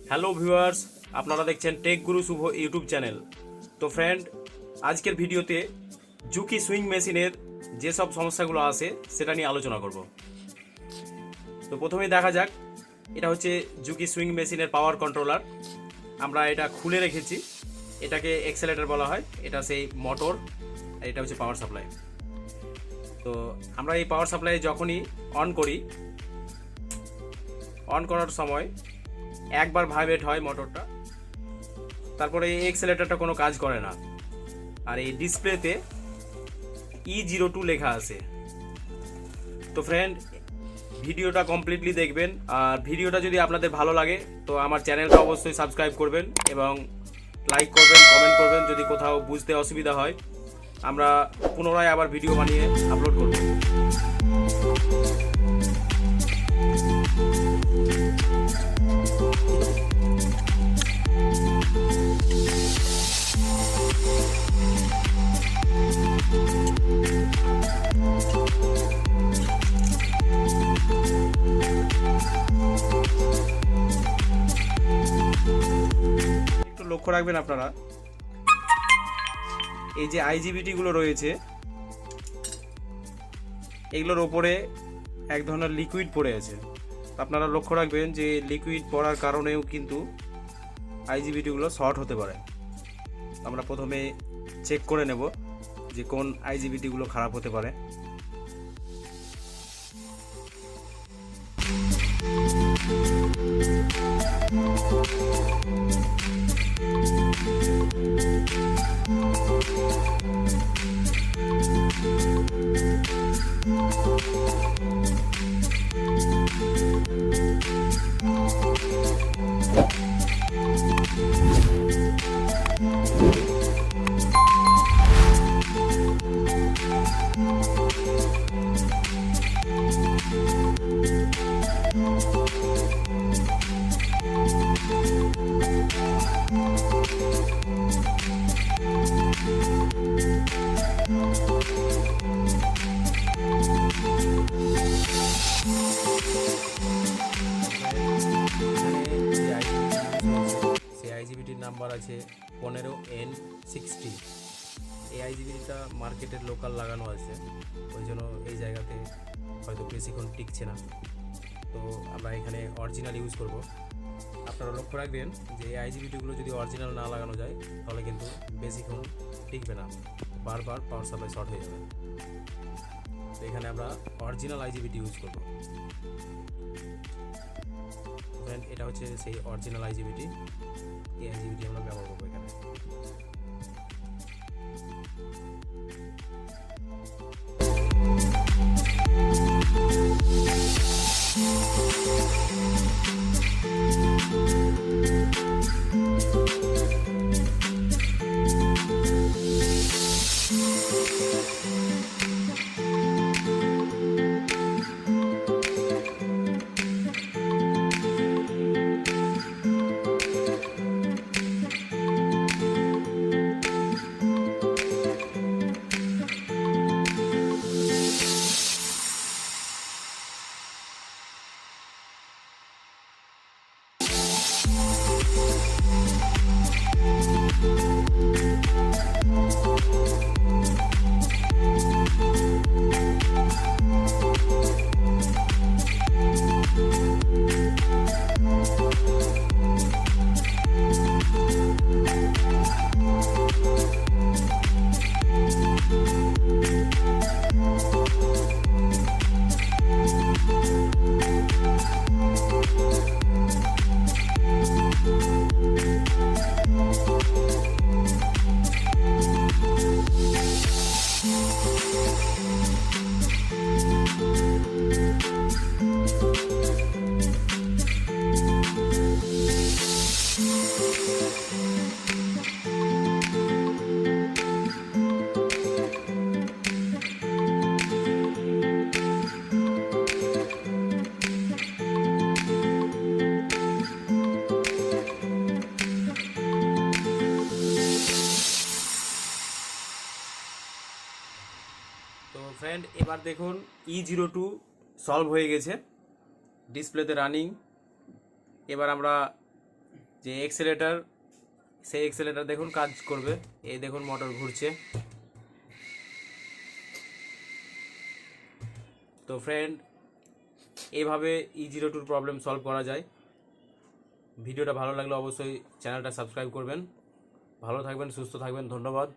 Hello viewers, আপনারা দেখছেন take গুরু শুভ YouTube channel. তো ফ্রেন্ড, আজকের ভিডিওতে জুকি সুইং মেশিনের যেসব সমস্যাগুলো আছে সেটা নিয়ে আলোচনা করব। তো প্রথমেই দেখা যাক, এটা হচ্ছে জুকি সুইং মেশিনের পাওয়ার কন্ট্রোলার। আমরা এটা খুলে রেখেছি, এটাকে এক্সেলেটর বলা হয়। এটা সেই মোটর, এটা হচ্ছে পাওয়ার সাপ্লাই। তো আমরা এই পাওয়ার সাপ্লাই যখনই অন করার সময় একবার ভাইব্রেট হয় মোটরটা, তারপরে এই এক্সেলেটরটা কোনো কাজ করে না। আর এই ডিসপ্লেতে E02 লেখা আছে। তো ফ্রেন্ড, ভিডিওটা কমপ্লিটলি দেখবেন, আর ভিডিওটা যদি আপনাদের ভালো লাগে তো আমার চ্যানেলটা অবশ্যই সাবস্ক্রাইব করবেন এবং লাইক করবেন, কমেন্ট করবেন। যদি কোথাও বুঝতে অসুবিধা হয় আমরা পুনরায় আবার ভিডিও বানিয়ে আপলোড করব। একটু লক্ষ্য রাখবেন আপনারা, এই যে আইজিবিটিগুলো রয়েছে এগুলোর ওপরে এক ধরনের লিকুইড পড়ে আছে। আপনারা লক্ষ্য রাখবেন যে লিকুইড পড়ার কারণেও কিন্তু আইজিবিটিগুলো শর্ট হতে পারে। আমরা প্রথমে চেক করে নেব যে কোন আইজিবিটিগুলো খারাপ হতে পারে। সেই আইজিবিটির নাম্বার আছে 15N60। এই আইজিবিটিটা মার্কেটের লোকাল লাগানো আছে, ওই জন্য এই জায়গাতে হয়তো বেশিক্ষণ টিকছে না। তো আমরা এখানে অরিজিনাল ইউজ করব। আপনারা লক্ষ্য রাখবেন যে এই আইজিবিটিগুলো যদি অরিজিনাল না লাগানো যায় তাহলে কিন্তু বেশিক্ষণ টিকবে না, বারবার পাওয়ার সাপ্লাই শর্ট হয়ে যাবে। তো এখানে আমরা অরিজিনাল আইজিবিটি ইউজ করব। এটা হচ্ছে সেই অরিজিনাল আইজিবিটি। এই আইজিবিটি আমরা ব্যবহার করবো এখানে। ফ্রেন্ড, এবার দেখুন E02 সলভ হয়ে গেছে, ডিসপ্লেতে রানিং এবার আমরা যে এক্সেলেটার, সেই এক্সেলেটার দেখুন কাজ করবে। এই দেখুন মোটর ঘুরছে। তো ফ্রেন্ড, এইভাবে E02 প্রবলেম সলভ করা যায়। ভিডিওটা ভালো লাগলে অবশ্যই চ্যানেলটা সাবস্ক্রাইব করবেন। ভালো থাকবেন, সুস্থ থাকবেন, ধন্যবাদ।